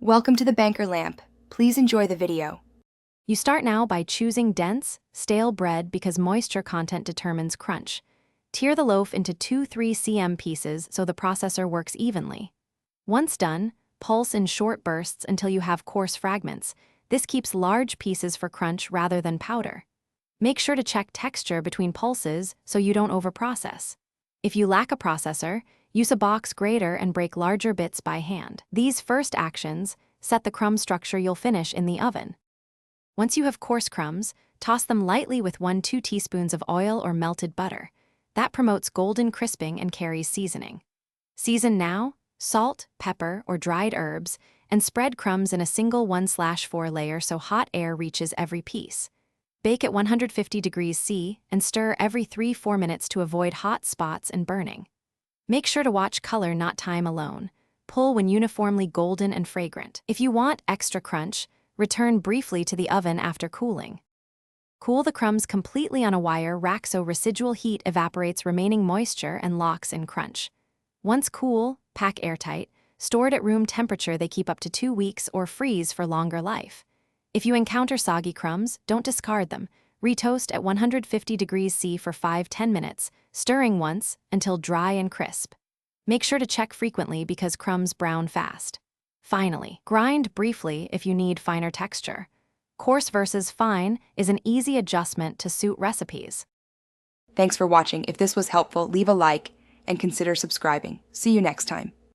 Welcome to the Banker Lamp. Please enjoy the video. You start now by choosing dense, stale bread because moisture content determines crunch. Tear the loaf into 2-3 cm pieces so the processor works evenly. Once done, pulse in short bursts until you have coarse fragments. This keeps large pieces for crunch rather than powder. Make sure to check texture between pulses so you don't overprocess. If you lack a processor, use a box grater and break larger bits by hand. These first actions set the crumb structure you'll finish in the oven. Once you have coarse crumbs, toss them lightly with 1-2 teaspoons of oil or melted butter. That promotes golden crisping and carries seasoning. Season now, salt, pepper, or dried herbs, and spread crumbs in a single 1/4 layer so hot air reaches every piece. Bake at 150 degrees C and stir every 3-4 minutes to avoid hot spots and burning. Make sure to watch color, not time alone. Pull when uniformly golden and fragrant. If you want extra crunch, return briefly to the oven after cooling. Cool the crumbs completely on a wire rack so residual heat evaporates remaining moisture and locks in crunch. Once cool, pack airtight. Stored at room temperature, they keep up to 2 weeks or freeze for longer life. If you encounter soggy crumbs, don't discard them. Retoast at 150 degrees C for 5-10 minutes, stirring once until dry and crisp. Make sure to check frequently because crumbs brown fast. Finally, grind briefly if you need finer texture. Coarse versus fine is an easy adjustment to suit recipes. Thanks for watching. If this was helpful, leave a like and consider subscribing. See you next time.